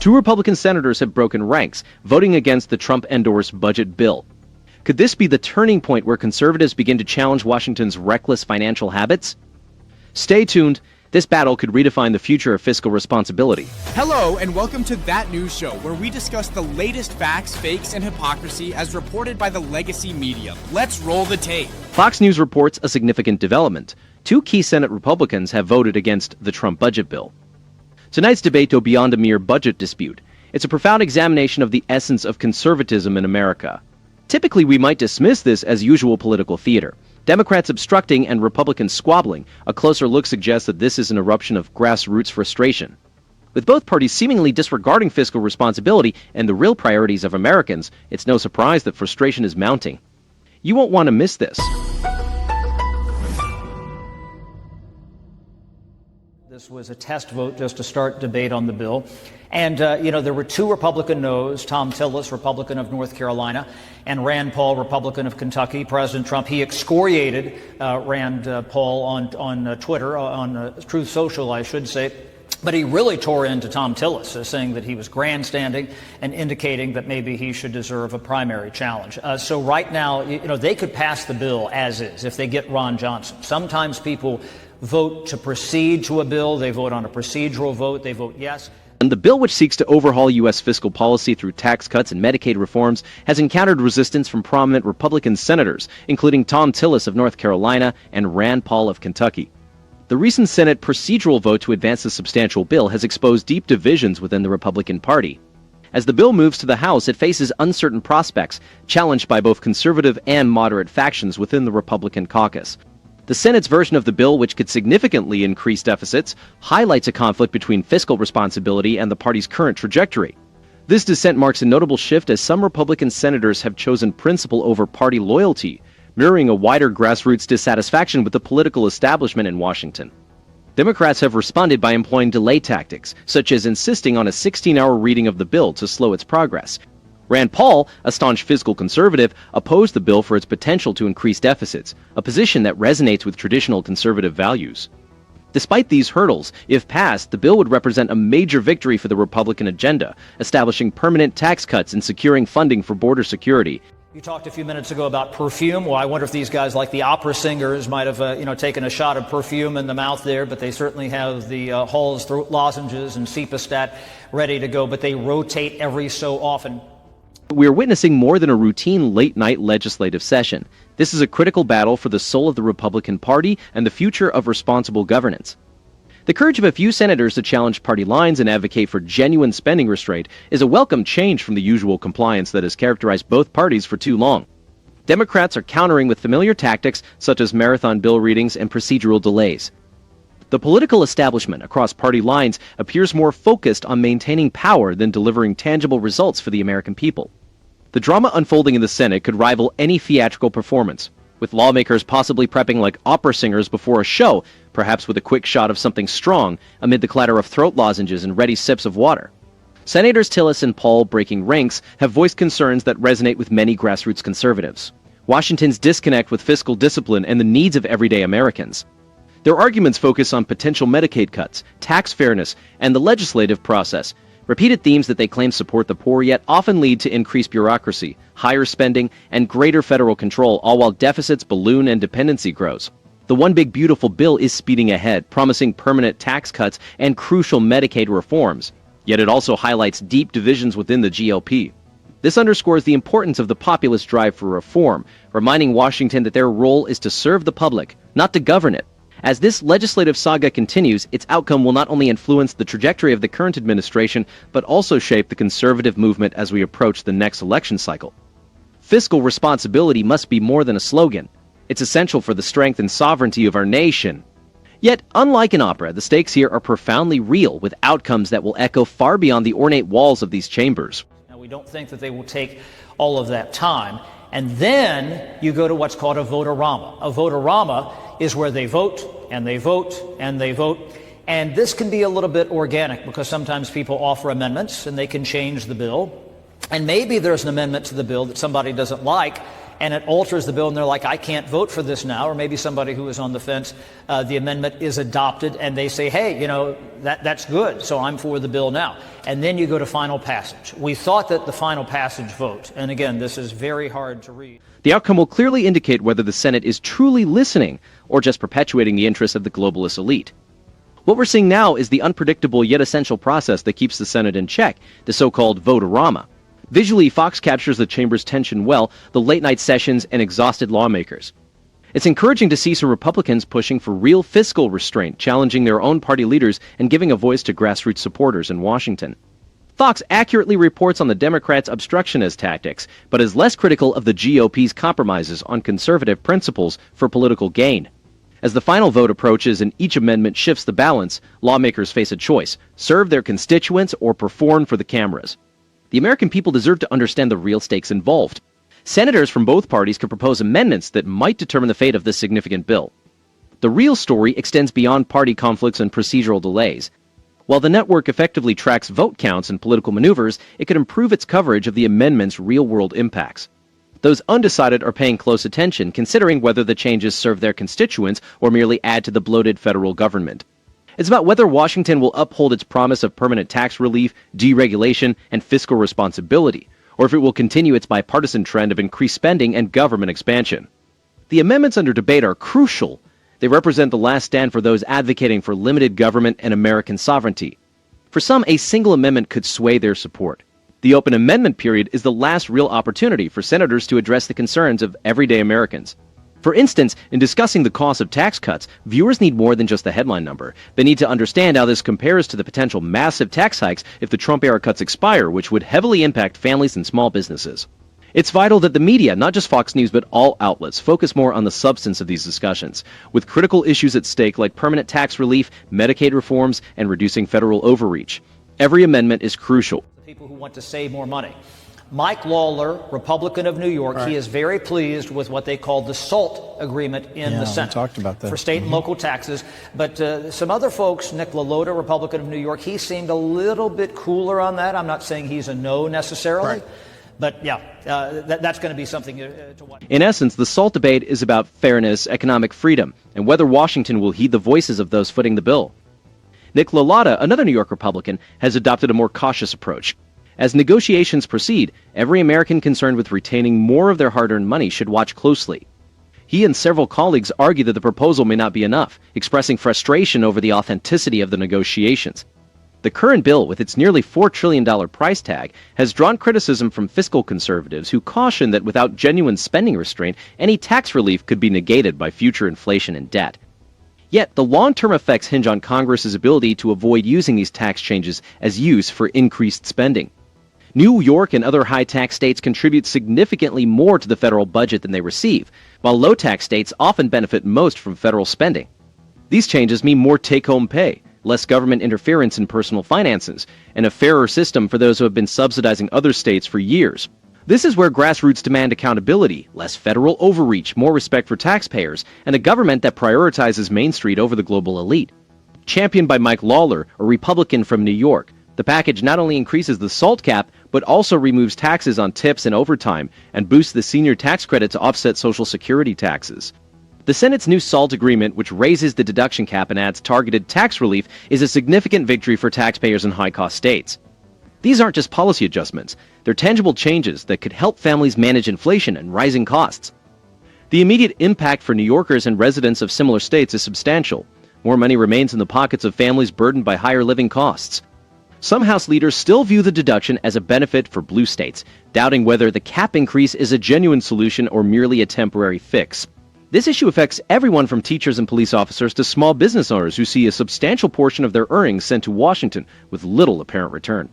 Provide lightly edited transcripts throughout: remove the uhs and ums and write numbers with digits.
Two Republican senators have broken ranks, voting against the Trump-endorsed budget bill. Could this be the turning point where conservatives begin to challenge Washington's reckless financial habits? Stay tuned. This battle could redefine the future of fiscal responsibility. Hello, and welcome to That News Show, where we discuss the latest facts, fakes, and hypocrisy as reported by the legacy media. Let's roll the tape. Fox News reports a significant development. Two key Senate Republicans have voted against the Trump budget bill. Tonight's debate goes beyond a mere budget dispute. It's a profound examination of the essence of conservatism in America. Typically, we might dismiss this as usual political theater. Democrats obstructing and Republicans squabbling. A closer look suggests that this is an eruption of grassroots frustration. With both parties seemingly disregarding fiscal responsibility and the real priorities of Americans, it's no surprise that frustration is mounting. You won't want to miss this. This was a test vote just to start debate on the bill. And, there were two Republican noes, Tom Tillis, Republican of North Carolina, and Rand Paul, Republican of Kentucky. President Trump, he excoriated Rand Paul on Twitter, on Truth Social, I should say. But he really tore into Tom Tillis, saying that he was grandstanding and indicating that maybe he should deserve a primary challenge. So right now, they could pass the bill as is if they get Ron Johnson. Sometimes people vote to proceed to a bill. They vote on a procedural vote. They vote yes. And the bill, which seeks to overhaul U.S. fiscal policy through tax cuts and Medicaid reforms, has encountered resistance from prominent Republican senators, including Tom Tillis of North Carolina and Rand Paul of Kentucky. The recent Senate procedural vote to advance the substantial bill has exposed deep divisions within the Republican Party. As the bill moves to the House, it faces uncertain prospects, challenged by both conservative and moderate factions within the Republican caucus. The Senate's version of the bill, which could significantly increase deficits, highlights a conflict between fiscal responsibility and the party's current trajectory. This dissent marks a notable shift as some Republican senators have chosen principle over party loyalty, mirroring a wider grassroots dissatisfaction with the political establishment in Washington. Democrats have responded by employing delay tactics, such as insisting on a 16-hour reading of the bill to slow its progress. Rand Paul, a staunch fiscal conservative, opposed the bill for its potential to increase deficits, a position that resonates with traditional conservative values. Despite these hurdles, if passed, the bill would represent a major victory for the Republican agenda, establishing permanent tax cuts and securing funding for border security. You talked a few minutes ago about perfume. Well, I wonder if these guys, like the opera singers, might have, taken a shot of perfume in the mouth there, but they certainly have the Hall's throat lozenges and Cepastat ready to go, but they rotate every so often. We are witnessing more than a routine late-night legislative session. This is a critical battle for the soul of the Republican Party and the future of responsible governance. The courage of a few senators to challenge party lines and advocate for genuine spending restraint is a welcome change from the usual compliance that has characterized both parties for too long. Democrats are countering with familiar tactics such as marathon bill readings and procedural delays. The political establishment across party lines appears more focused on maintaining power than delivering tangible results for the American people. The drama unfolding in the Senate could rival any theatrical performance, with lawmakers possibly prepping like opera singers before a show, perhaps with a quick shot of something strong amid the clatter of throat lozenges and ready sips of water. Senators Tillis and Paul, breaking ranks, have voiced concerns that resonate with many grassroots conservatives. Washington's disconnect with fiscal discipline and the needs of everyday Americans. Their arguments focus on potential Medicaid cuts, tax fairness, and the legislative process, repeated themes that they claim support the poor yet often lead to increased bureaucracy, higher spending, and greater federal control, all while deficits balloon and dependency grows. The One Big Beautiful Bill is speeding ahead, promising permanent tax cuts and crucial Medicaid reforms, yet it also highlights deep divisions within the GOP. This underscores the importance of the populist drive for reform, reminding Washington that their role is to serve the public, not to govern it. As this legislative saga continues, its outcome will not only influence the trajectory of the current administration, but also shape the conservative movement as we approach the next election cycle. Fiscal responsibility must be more than a slogan. It's essential for the strength and sovereignty of our nation. Yet, unlike an opera, the stakes here are profoundly real, with outcomes that will echo far beyond the ornate walls of these chambers. Now, we don't think that they will take all of that time. And then you go to what's called a Voterama. A Voterama is where they vote, and they vote, and they vote. And this can be a little bit organic because sometimes people offer amendments and they can change the bill. And maybe there's an amendment to the bill that somebody doesn't like, and it alters the bill, and they're like, I can't vote for this now. Or maybe somebody who is on the fence, the amendment is adopted, and they say, hey, that's good, so I'm for the bill now. And then you go to final passage. We thought that the final passage vote, and again, this is very hard to read. The outcome will clearly indicate whether the Senate is truly listening or just perpetuating the interests of the globalist elite. What we're seeing now is the unpredictable yet essential process that keeps the Senate in check, the so-called Voterama. Visually, Fox captures the chamber's tension well, the late-night sessions and exhausted lawmakers. It's encouraging to see some Republicans pushing for real fiscal restraint, challenging their own party leaders and giving a voice to grassroots supporters in Washington. Fox accurately reports on the Democrats' obstructionist tactics, but is less critical of the GOP's compromises on conservative principles for political gain. As the final vote approaches and each amendment shifts the balance, lawmakers face a choice: serve their constituents or perform for the cameras. The American people deserve to understand the real stakes involved. Senators from both parties could propose amendments that might determine the fate of this significant bill. The real story extends beyond party conflicts and procedural delays. While the network effectively tracks vote counts and political maneuvers, it could improve its coverage of the amendment's real-world impacts. Those undecided are paying close attention, considering whether the changes serve their constituents or merely add to the bloated federal government. It's about whether Washington will uphold its promise of permanent tax relief, deregulation, and fiscal responsibility, or if it will continue its bipartisan trend of increased spending and government expansion. The amendments under debate are crucial. They represent the last stand for those advocating for limited government and American sovereignty. For some, a single amendment could sway their support. The open amendment period is the last real opportunity for senators to address the concerns of everyday Americans. For instance, in discussing the cost of tax cuts, viewers need more than just the headline number. They need to understand how this compares to the potential massive tax hikes if the Trump-era cuts expire, which would heavily impact families and small businesses. It's vital that the media, not just Fox News but all outlets, focus more on the substance of these discussions, with critical issues at stake like permanent tax relief, Medicaid reforms, and reducing federal overreach. Every amendment is crucial. People who want to save more money. Mike Lawler, Republican of New York, he is very pleased with what they call the SALT agreement in the Senate. We talked about that. For state and local taxes. But some other folks, Nick LaLota, Republican of New York, he seemed a little bit cooler on that. I'm not saying he's a no necessarily. But yeah, that's going to be something to watch. In essence, the SALT debate is about fairness, economic freedom, and whether Washington will heed the voices of those footing the bill. Nick LaLota, another New York Republican, has adopted a more cautious approach. As negotiations proceed, every American concerned with retaining more of their hard-earned money should watch closely. He and several colleagues argue that the proposal may not be enough, expressing frustration over the authenticity of the negotiations. The current bill, with its nearly $4 trillion price tag, has drawn criticism from fiscal conservatives who caution that without genuine spending restraint, any tax relief could be negated by future inflation and debt. Yet, the long-term effects hinge on Congress's ability to avoid using these tax changes as use for increased spending. New York and other high-tax states contribute significantly more to the federal budget than they receive, while low-tax states often benefit most from federal spending. These changes mean more take-home pay, less government interference in personal finances, and a fairer system for those who have been subsidizing other states for years. This is where grassroots demand accountability, less federal overreach, more respect for taxpayers, and a government that prioritizes Main Street over the global elite. Championed by Mike Lawler, a Republican from New York, the package not only increases the SALT cap, but also removes taxes on tips and overtime, and boosts the senior tax credit to offset Social Security taxes. The Senate's new SALT agreement, which raises the deduction cap and adds targeted tax relief, is a significant victory for taxpayers in high-cost states. These aren't just policy adjustments, they're tangible changes that could help families manage inflation and rising costs. The immediate impact for New Yorkers and residents of similar states is substantial. More money remains in the pockets of families burdened by higher living costs. Some House leaders still view the deduction as a benefit for blue states, doubting whether the cap increase is a genuine solution or merely a temporary fix. This issue affects everyone from teachers and police officers to small business owners who see a substantial portion of their earnings sent to Washington with little apparent return.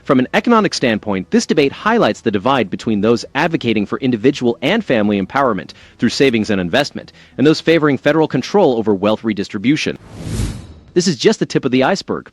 From an economic standpoint, this debate highlights the divide between those advocating for individual and family empowerment through savings and investment, and those favoring federal control over wealth redistribution. This is just the tip of the iceberg.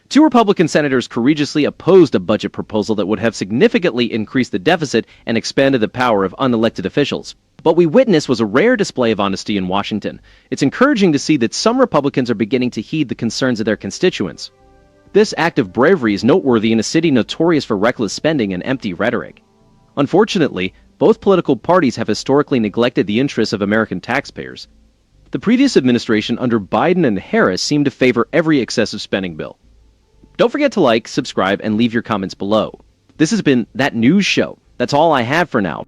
Two Republican senators courageously opposed a budget proposal that would have significantly increased the deficit and expanded the power of unelected officials. What we witnessed was a rare display of honesty in Washington. It's encouraging to see that some Republicans are beginning to heed the concerns of their constituents. This act of bravery is noteworthy in a city notorious for reckless spending and empty rhetoric. Unfortunately, both political parties have historically neglected the interests of American taxpayers. The previous administration under Biden and Harris seemed to favor every excessive spending bill. Don't forget to like, subscribe, and leave your comments below. This has been That News Show. That's all I have for now.